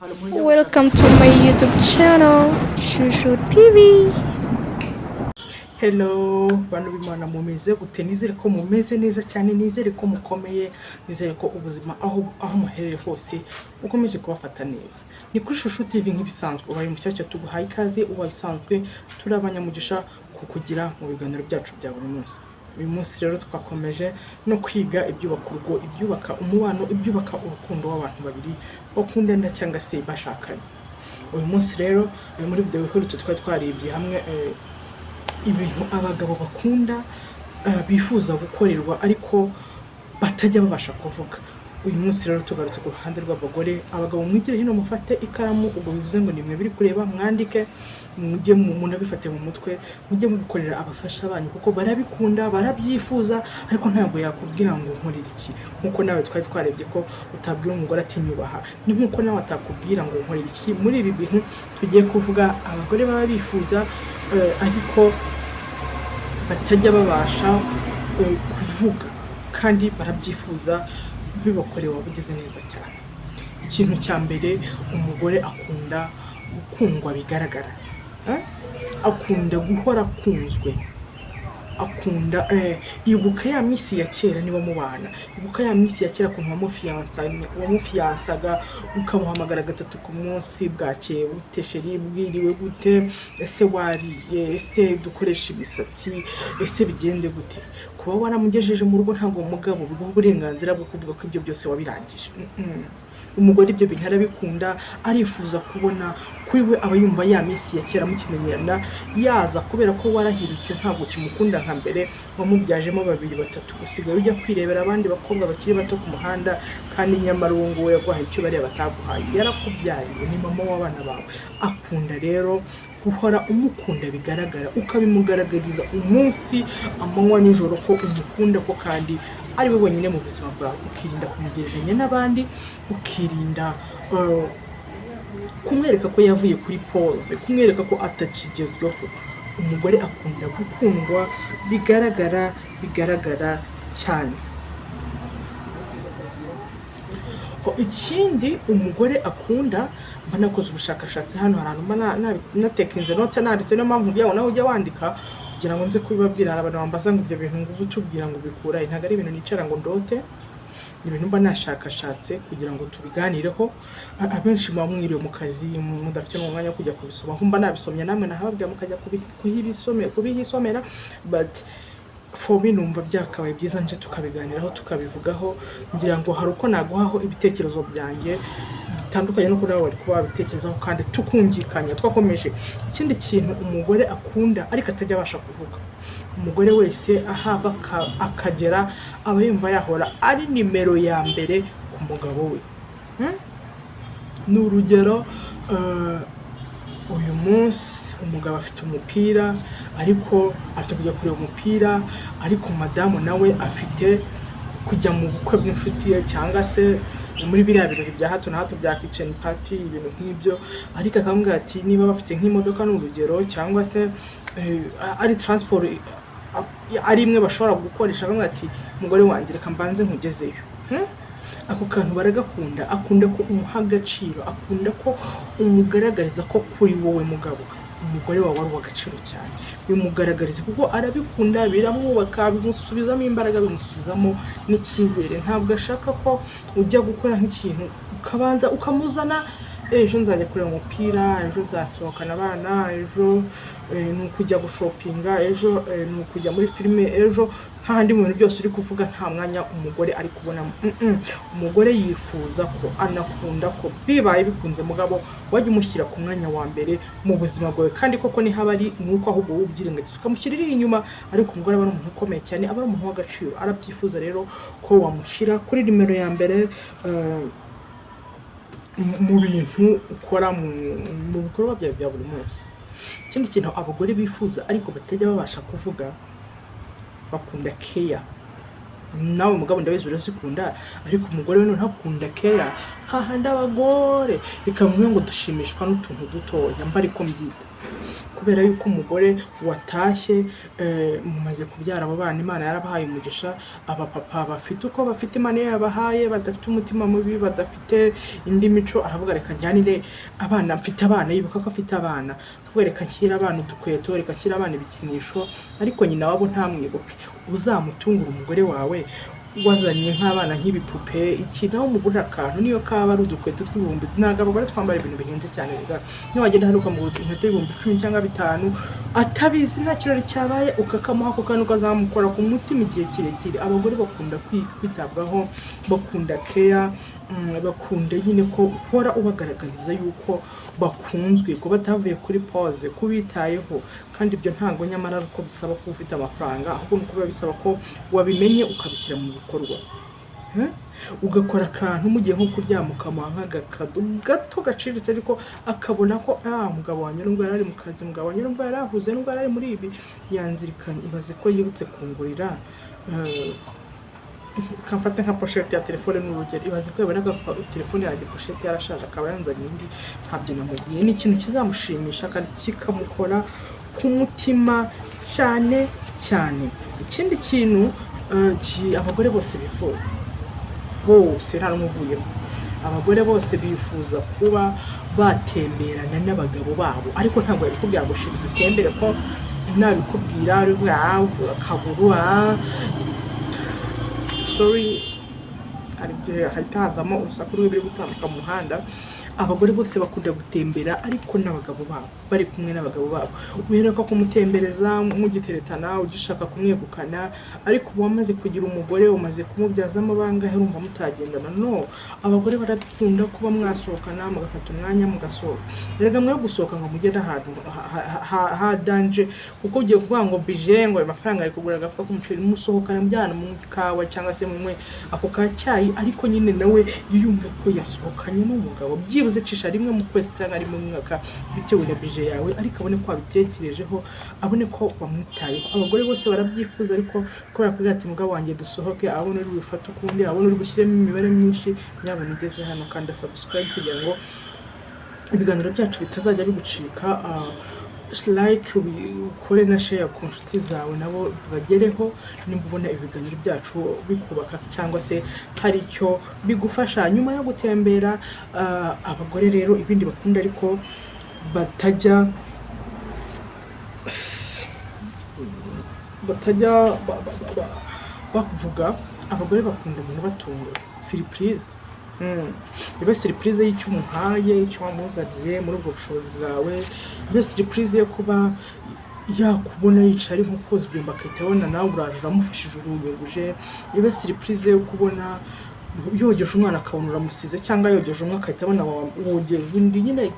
Welcome to my YouTube channel, Shushu TV. Hello bantu b'Imana mumeze gute? Nizere ko mumeze neza cyane, nizere ko mukomeye, nizere ko ubuzima aho muhereye hose ukomeje kubafata neza. Ni kuri Shushu TV nk'ibisanzwe, ubaye mushyashya tuguhaye ikaze, ubaye usanzwe turi abanyamugisha kukugira mu biganiro byacu bya buri munsi. Uyu munsi rero twakomeje no kwiga ibyubaka urugo, ibyubaka umubano, ibyubaka urukundo w'abantu babiri bakundana cyangwa se bashakanye. Uyu munsi rero muri video iherutse twari twarebye hamwe ibintu abagabo bakunda bifuza gukorerwa ariko batajya babasha kuvuga. Uyu munsi rero tugarutse ku ruhande rw'abagore. Abagabo mwigire hino mufate ikaramu, ubwo bivuze ngo nimwe biri kureba mwandike, mujye munabifate mu mutwe, mujye mubikorera abafasha banyu kuko barabikunda, barabyifuza, ariko ntabwo yakubwira ngo nkorera iki. Nkuko nawe twari twarebye ko utabwira umugore ati nyubaha, ni nkuko nawe atakubwira ngo nkorera iki. Muri ibi bintu tugiye kuvuga abagore baba bifuza ariko batajya babasha kuvuga kandi barabyifuza bibakorewe wabugize neza cyane. Ikintu cya mbere, umugore akunda gukundwa bigaragara, akunda guhora akunzwe, akunda ibuka ya misi ya kera niba mubana, ibuka ya misi ya kera kuntu wamufiyansaga ukamuhamagara gatatu ku munsi, bwakeye bute sheri, bwiriwe gute, ese wariye, ese dukoresha ibisatsi, ese bigende gute. Kuba waramugejeje mu rugo ntabwo umugabo biguha uburenganzira bwo kuvuga ko ibyo byose wabirangije. Umugore ibyo bintu arabikunda, arifuza kubona kuri we, aba yumva ya misi ya kera mukimenyerana yaza, kubera ko warahindutse ntabwo kimukunda nka mbere, wamubyajemo babiri batatu, usigaye ujya kwirebera abandi bakobwa bakiri bato ku muhanda, kandi nyamara uwo nguwo yaguhaye icyo bariya bataguhaye, yarakubyariye, ni mama w'abana bawe. Akunda rero guhora umukunda bigaragara, ukabimugaragariza umunsi amanywa nijoro ko umukunda ko kandi ari we wenyine mu buzima bwawe. Ukirinda kumugereranya n'abandi, ukirinda kumwereka ko yavuye kuri pose, kumwereka ko atakigezweho. Umugore akunda gukundwa bigaragara cyane. Ikindi umugore akunda, mba nakoze ubushakashatsi hano, hari ahantu natekinze note nanditse, niyo mpamvu byawe nawe ujya wandika kugira ngo nze kubibabwira. Abantu bambaza ngo ibyo bintu ngo ubutubwira ngo bikura, ntabwo ari ibintu nicara ngo ndote, ni ibintu mba nashakashatse kugira ngo tubiganireho. Abenshi muba mwiriwe mu kazi mudafite n'umwanya wo kujya kubisoma, mba nabisomye namwe nahababwira mukajya kubihisomera, but for me numva byakabaye byiza nje tukabiganiraho, tukabivugaho, ngira ngo hari uko naguhaho ibitekerezo byanjye bitandukanye no kuri wari kuba wabitekerezaho kandi tukungikanya twakomeje. Ikindi kintu umugore akunda ariko atajya abasha kuvuga, umugore wese ahava akagera aba yumva yahora ari nimero ya mbere ku mugabo we. Ni urugero, uyu munsi umugabo afite umupira ariko afite kujya kureba umupira, ariko madamu nawe afite kujya mu bukwe bw'inshuti ye cyangwa se muri biriya birori bya hato na hato bya kitchen party, ibintu nk'ibyo. Ariko akamubwira ati niba bafite nk'imodoka n'urugero, cyangwa se ari transport ari imwe bashobora gukoresha, akamubwira ati umugore wanjye reka mbanze nkugezeyo. Ako kantu baragakunda, akunda ko umuha agaciro, akunda ko umugaragariza ko kuri wowe mugabo umugore wawe ari uw'agaciro cyane, bimugaragariza kuko arabikunda, biramwubaka, bimusubizamo imbaraga, bimusubizamo n'icyizere. Ntabwo ashaka ko ujya gukora nk'ikintu ukabanza ukamuzana, ejo nzajya kureba umupira, ejo nzasohokana abana, ejo ni ukujya gushopinga, ejo ni ukujya muri filime, ejo handi mu bintu byose uri kuvuga nta mwanya umugore ari kubonamo. Umugore yifuza ko, anakunda ko bibaye bikunze mugabo wajya umushyira ku mwanya wa mbere mu buzima bwawe, kandi koko ni haba ari nuko ahubwo wowe ubyirengagiza ukamushyirira inyuma. Ariko umugore aba ari umuntu ukomeye cyane, aba ari umuntu w'agaciro, arabyifuza rero ko wamushyira kuri nimero ya mbere mu bintu ukora, mu bikorwa byawe bya buri munsi. Ikindi kintu abagore bifuza ariko batajya babasha kuvuga, bakunda care. Nawe mugabo ndabizi urazikunda, ariko umugore we ntakunda care. Hahandi abagore bikamwe ngo dushimishwa n'utuntu dutoya, mba ariko mbyita kubera yuko umugore watashye mumaze kubyara abo bana Imana yarabahaye umugisha, abapapa bafite uko bafite Imana yabahaye, badafite umutima mubi, badafite indi mico, aravuga reka njyanire abana, mfite abana, yibuka ko afite abana, akavuga reka nshyire abana udukweto, reka nshyire abana ibikinisho, ariko nyina wabo ntamwibuke. Uzamutungura umugore wawe wazanye nk'abana nk'ibipupe, iki nawe umugurira akantu niyo kaba ari udukweto tw'ibihumbi, ntabwo abagore twambara ibintu bihenze cyane rega, niyo wagenda hano ukamugura inkweto y'ibihumbi 10 cyangwa 5 atabizi nta kirori cyabaye, ukakamuha ako kantu kazamukora ku mutima igihe kirekire. Abagore bakunda kwitabwaho, bakunda care, bakunda nyine ko uhora ubagaragariza yuko bakunzwe, ko batavuye kuri pause, kubitayeho. Kandi ibyo ntango nyamara ko bisaba ko ufite amafaranga, ahubwo nuko biba bisaba ko wabimenye ukabishyira mu bikorwa. Ugakora akantu mugiye nko kuryama ukamuha nk'agakado gato gaciriritse, ariko akabona ko umugabo wanjye nubwo yari ari mu kazi, umugabo wanjye nubwo yari ahuze, nubwo yari ari muri ibi yanzirikanye, ibaze ko yibutse kungurira kamfata nka pochette ya telefone n'urugero, ibaze ko yabona telefone yanjye pochette yarashaje akaba yanzanye indi, ntabyo namubwiye. Ni ikintu kizamushimisha kandi kikamukora ku mutima cyane cyane. Ikindi kintu abagore bose bifuza, bose nta n'umuvuyemo, abagore bose bifuza kuba batemberana n'abagabo babo, ariko ntabwo yabikubwira ngo shira dutembere, ko nabikubwira ari akaguru sorry, hahita hazamo urusaku rw'ibiri gutambuka mu muhanda. Abagore bose bakunda gutembera ariko n'abagabo babo, bari kumwe n'abagabo babo, uheruka kumutembereza mugiteretana, ugishaka kumwegukana, ariko ubu wamaze kugira umugore, umaze kumubyazamo bangahe, urumva mutagendana. No, abagore barakunda kuba mwasohokana, mugafata umwanya mugasohoka. Erega mwe gusohoka ngo mugende ahantu ha danger, kuko ugiye kuvuga ngo budget ngo amafaranga ari kugura agafuka k'umuceri, musohokana mujyana mu kawa cyangwa se mumwe ako ka cyayi, ariko nyine nawe yiyumve ko yasohokanye n'umugabo, byibuze cisha rimwe mu kwezi cyangwa rimwe mu mwaka, bitewe na budget yawe, ariko abone ko wabitekerejeho, abone ko wamwitayeho. Abagore bose barabyifuza, ariko kubera kugira ati mugabo wanjye dusohoke, abone uri bufata ukundi, abone uri gushyiramo imibare myinshi, nyabona ugeze hano kandi subscribe kugira ngo ibiganiro byacu bitazajya bigucika. Like, ukore na share ku nshuti zawe nabo bagereho, nimba ubona ibiganiro byacu bikubaka cyangwa se hari icyo bigufasha nyuma yo gutembera. Abagore rero ibindi bakunda ariko batajya bavuga, abagore bakunda ibintu batungura, surprise. Ibe surprise y'icyo umuhaye, icyo wamuzaniye muri ubwo bushobozi bwawe, ibe surprise yo kuba yakubona yicara ari nko koza ibyumba akahita abona nawe uraje uramufashije urunyuguje, ibe surprise yo kubona yogeje umwana akabona uramusize, cyangwa yogeje umwe akahita abona wogeje undi. Nyine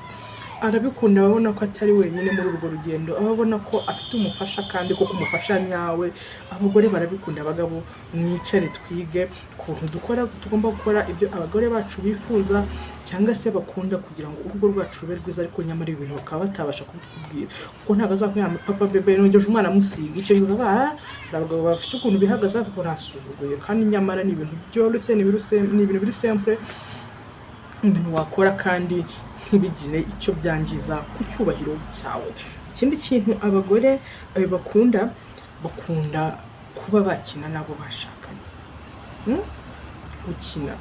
arabikunda, ababona ko atari wenyine muri urwo rugendo, ababona ko afite umufasha kandi ko kumufasha nyawe. Abagore barabikunda. Abagabo mwicare twige kuntu tugomba gukora ibyo abagore bacu bifuza cyangwa se bakunda, kugira ngo urugo rwacu rube rwiza, ariko nyamara ibintu bakaba batabasha kubikubwira, kuko ntabwo azakwihamba papa bebe nongeje umwana musiga icyo gihe. Abagabo bafite ukuntu bihagaze ko rasuzuguye, kandi nyamara ni ibintu byoroshye, ni ibintu biri simple, ibintu wakora kandi ntibigire icyo byangiza ku cyubahiro cyawe. Ikindi kintu abagore bakunda kuba bakina nabo bashakanye. Gukina,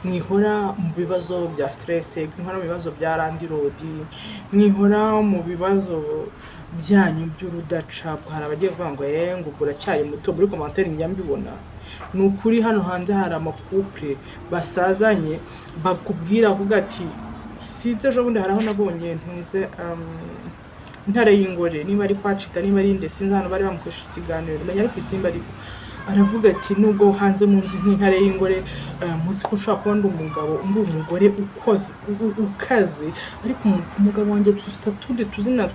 mwihora mu bibazo bya stress, mwihora mu bibazo bya landirodi, mwihora mu bibazo byanyu by'urudaca. Hari abagiye kuvuga ngo buracyari muto, muri commentaire njya mbibona. Ni ukuri hano hanze hari amakupure basazanye bakubwira avuga ati sinzi, ejo bundi haraho nabonye ntuze Intare y'Ingore, niba ari kwacita niba ari inde sinzi, hano bari bamukoresha ikiganiro, menya ari ku Isimbi, ariko aravuga ati nubwo hanze munzi nk'Intare y'Ingore, muzi ko nshobora kuba ndi umugore ukaze, ariko umugabo wanjye dufite tundi tuzina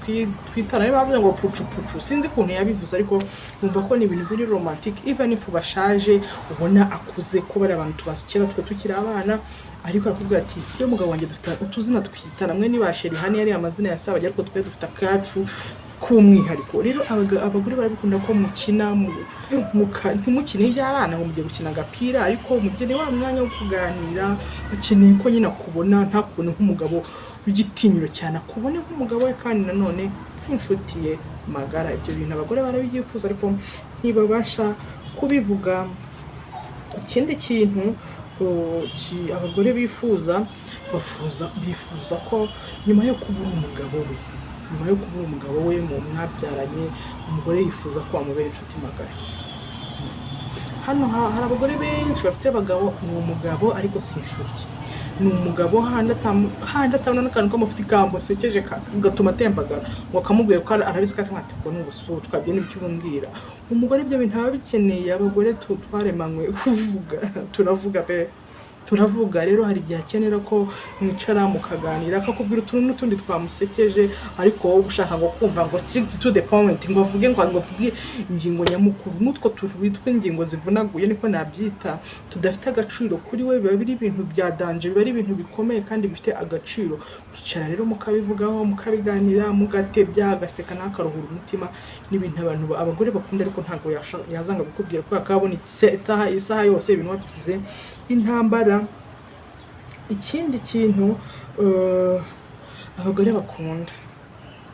twitana, niba bavuze ngo pucu, sinzi ukuntu yabivuze, ariko numva ko ni ibintu biri romantic, even if bashaje ubona akuze, ko bari abantu tubasikira twe tukiri abana, ariko arakubwira ati iyo mugabo wanjye dufite utuzina twitana, mwe ni basheri hani yari amazina yasabajya, ariko twe dufite akacu k'umwihariko. Rero abagore barabikunda ko mukina, ntimukine iby'abana ngo mugiye gukina agapira, ariko mugene wa mwanya wo kuganira. Bakeneye ko nyine akubona, ntakubone nk'umugabo w'igitinyiro cyane, akubone nk'umugabo we, kandi nanone nk'inshuti ye magara. Ibyo bintu abagore barabyifuza ariko ntibabasha kubivuga. Ikindi kintu abagore bifuza ko nyuma yo kubura umugabo we mu mwabyaranye, umugore yifuza ko amubera inshuti magara. Hano hari abagore benshi bafite abagabo, ni umugabo ariko si inshuti, ni umugabo handi atabona n'akantu k'amafuti kamusekeje gatuma atembagara, ngo akamubwira ko arabizi ko ngo ni ubusuru, twabyo n'ibyo ubumbwira. Umugore ibyo bintu aba bikeneye. Abagore twaremanywe kuvuga, turavuga rero hari igihe akenera ko mwicara mukaganira, akakubwira utuntu n'utundi twamusekeje, ariko wowe ushaka ngo kumva ngo strict to the point, ngo avuge ingingo nyamukuru. N'utwo twitwa ingingo zivunaguye niko nabyita, tudafite agaciro kuri we, biba biri ibintu bya danger, biba ari ibintu bikomeye kandi bifite agaciro. Kwicara rero mukabivugaho, mukabiganira, mugatebya, agaseka n'akaruhura umutima, n'ibintu abagore bakunda, ariko ntabwo yazanga gukubwira ko yakabonetse isaha yose ibintu wabigize intambara. Ikindi kintu abagore bakunda,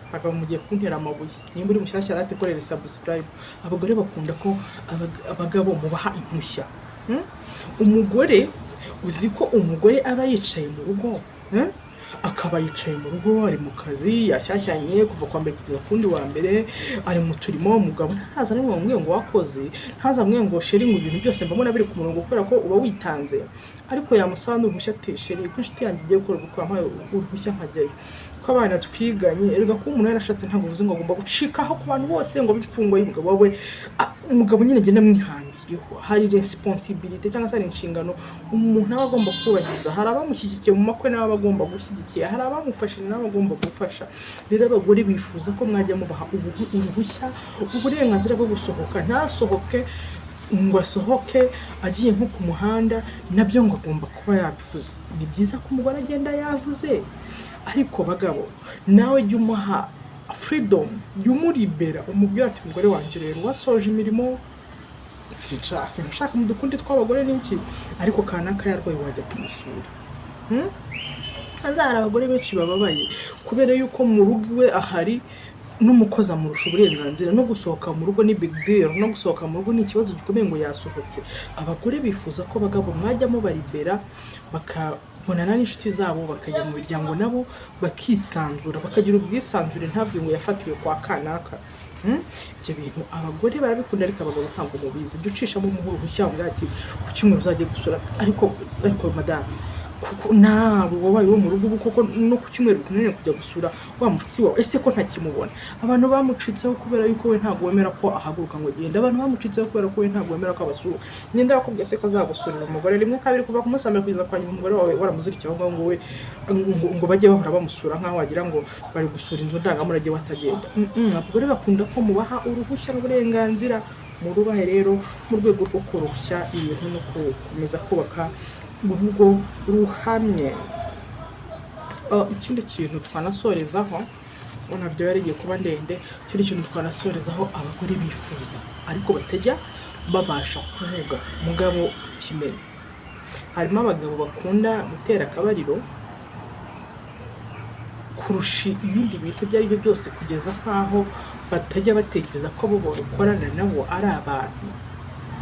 abagabo mugiye kuntera amabuye, nimba uri mushyashya arate korera subscribe. Abagore bakunda ko abagabo mubaha impushya. Umugore uzi ko umugore aba yicaye mu rugo, akaba yicaye mu rugo, ari mu kazi, yashyashyanye kuva kwa mbere kugeza kundi wa mbere, ari mu turimo. Umugabo ntaza nimwe mubwiye ngo wakoze, ntaza mwe ngo sheri mu bintu byose mbona biri ku murongo kubera ko uba witanze, ariko yamusaba n'uruhushya ati sheri ko inshuti yanjye igiye gukora mpaye uruhushya nkajyayo, ko abana twiganye. Erega ko umuntu yarashatse ntabwo uvuze ngo agomba gucikaho ku bantu bose ngo bipfungwa y'umugabo we. Umugabo nyine agenda amwihangiyeho, hari responsibility cyangwa se hari inshingano umuntu aba agomba kubahiriza. Hari abamushyigikiye mu makwe n'aba agomba gushyigikira, hari abamufashije n'aba agomba gufasha. Rero abagore bifuza ko mwajya mubaha uruhushya, uburenganzira bwo gusohoka. Ntasohoke ngo asohoke agiye nko ku muhanda, nabyo ngo agomba kuba yabivuze. Ni byiza ko umugore agenda yavuze, ariko bagabo nawe jya umuha freedom, jya umuribera, umubwira ati umugore wanjye rero wasoje imirimo, sinshaka mu dukundi tw'abagore n'iki, ariko kanaka yarwaye wajya kumusura. Hanze hari abagore benshi bababaye kubera yuko mu rugo iwe ahari n'umukozi amurusha uburenganzira, no gusohoka mu rugo ni big deal, no gusohoka mu rugo ni ikibazo gikomeye ngo yasohotse. Abagore bifuza ko abagabo mwajyamo baribera, bakabonana n'inshuti zabo, bakajya mu miryango nabo bakisanzura, bakagira ubwisanzure, ntabwo ngo yafatiwe kwa kanaka. Ibyo bintu abagore barabikunda, ariko abagabo ntabwo mubizi. Jya ucishamo uruhushya ngo ati ku cyumweru uzajye gusura, ariko madame kuko ntabwo wabaye wo mu rugo ubu koko no ku cyumweru kunene kujya gusura wa mushuti wawe. Ese ko ntakimubona? Abantu bamucitseho kubera yuko we ntabwo wemera ko ahaguruka ngo genda. Abantu bamucitseho kubera ko we ntabwo wemera ko abasura. Ninde wakubwiye se ko azagusurira umugore rimwe kabiri kuva kumusambira kugeza kwa nyuma umugore wawe waramuzirikiye aho ngo we ngo bajye bahora bamusura nkaho wagira ngo bari gusura inzu ndangamurage watagenda. Abagore bakunda ko mubaha uruhushya n'uburenganzira. Murubahe rero mu rwego rwo koroshya ibintu no gukomeza kubaka urugo ruhamye. Ikindi kintu twanasorezaho, nabyo yarigiye kuba ndende, ikindi kintu twanasorezaho abagore bifuza ariko batajya babasha kuvuga. Mugabo kimenya, harimo abagabo bakunda gutera akabariro kurusha ibindi bintu ibyo ari byo byose, kugeza nkaho batajya batekereza ko abo bakorana nabo ari abantu.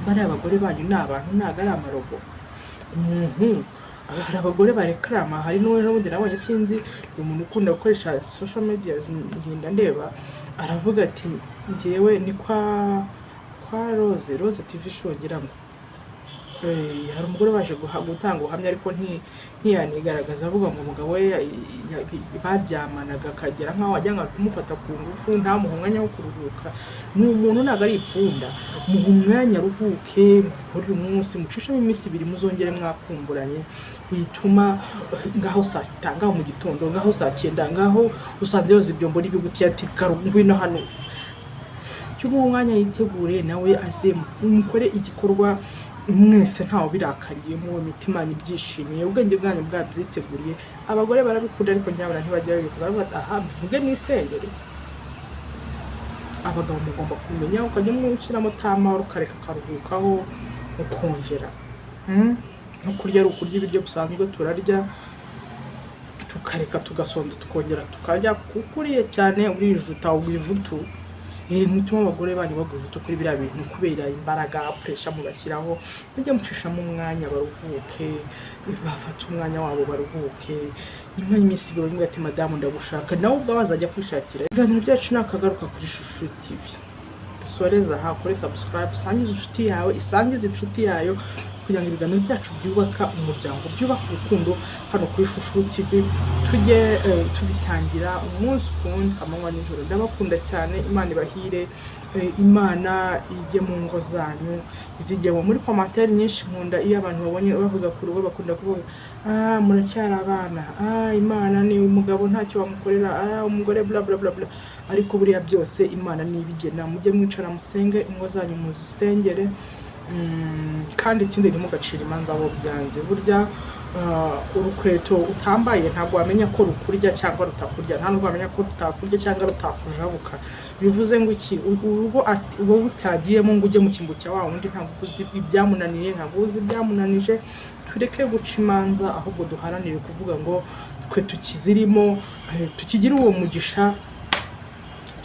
Bari abagore banyu ni abantu, ntabwo ari amarobo. Hari abagore barekarama, hari n'uwo wundi nabonye sinzi, umuntu ukunda gukoresha social media ngenda ndeba, aravuga ati njyewe ni kwa Rose TV show ngira ngo hari umugore waje gutanga ubuhamya ariko ntiyanigaragaza, avuga ngo umugabo we baryamanaga akagera nkaho wajyanga kumufata ku ngufu, ntamuha umwanya wo kuruhuka. Ni umuntu ntabwo ari ipfunda, muha umwanya aruhuke, buri munsi mucishamo iminsi 2 muzongere mwakumburanye, bituma ngaho saa 6 ngaho mu gitondo ngaho saa 9 ngaho usanze yoza ibyombo n'ibigutiye ati karungwino hano, cyuma umwanya yitegure nawe aze mukore igikorwa mwese ntawo birakariye, mu mitima n'ibyishimiye, ubwenge bwanyu bwabyiteguriye. Abagore barabikunda ariko nyabara ntibajya babikora, baravuga aha bivuge n'isengeri. Abagabo mugomba kumenya, ukajya mwushyiramo tama ukareka karuhukaho ukongera. No kurya ari ukurya ibiryo busanzwe turarya, tukareka tugasonza tukongera tukajya kukuriye cyane urijuta wivutu mutuma abagore banyu bagwivuta kuri biriya bintu kubera imbaraga pressure mubashyiraho mujye mucishamo umwanya baruhuke bafata umwanya wabo baruhuke nyuma y'iminsi ibiro nyuma ati madamu ndagushaka nawe ubwo bazajya kwishakira ibiganiro byacu nakagaruka kuri Shusho TV dusoreza aha kuri subscribe usangize inshuti yawe isangize inshuti yayo kugira ngo ibiganiro byacu byubaka umuryango byubaka urukundo hano kuri Shusho TV tujye tubisangira umunsi kundi amanywa n'ijoro ndabakunda cyane Imana ibahire Imana ijye mu ngo zanyu izijye muri commentaire nyinshi nkunda iyo abantu babonye bavuga ku rugo bakunda kuvuga muracyari abana Imana ni umugabo ntacyo bamukorera umugore bla bla bla bla ariko buriya byose Imana nibigena mujye mwicara musenge ingo zanyu muzisengere kandi ikindi ntimugacira imanza abo byanze burya urukweto utambaye ntabwo wamenya ko rukurya cyangwa rutakurya nta nubwo wamenya ko rutakurya cyangwa rutakujabuka bivuze ngo iki urugo wowe utagiyemo ngo ujye mu kimbo cya wa wundi ntabwo uzi ibyamunaniye ntabwo uzi ibyamunanije tureke guca imanza ahubwo duharanire kuvuga ngo twe tukizirimo tukigire uwo mugisha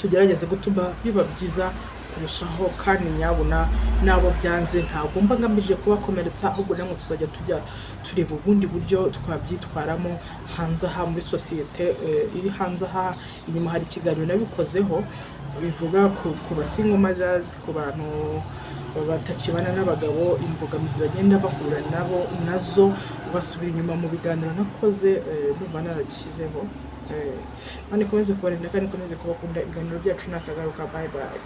tugerageze gutuma biba byiza kurushaho kandi nyabuna nabo byanze ntabwo mba ngamije kubakomeretsa ahubwo namwe tuzajya tujya tureba ubundi buryo twabyitwaramo hanze aha muri societe iri hanze aha inyuma hari ikiganiro nabikozeho bivuga ku basingo mothers ku bantu batakibana n'abagabo imbogamizi bagenda bahura nazo basubira inyuma mu biganiro nakoze numva naragishyizeho kandi komeze kubarinda kandi komeze kubakunda ibiganiro byacu nakagaruka bye bye.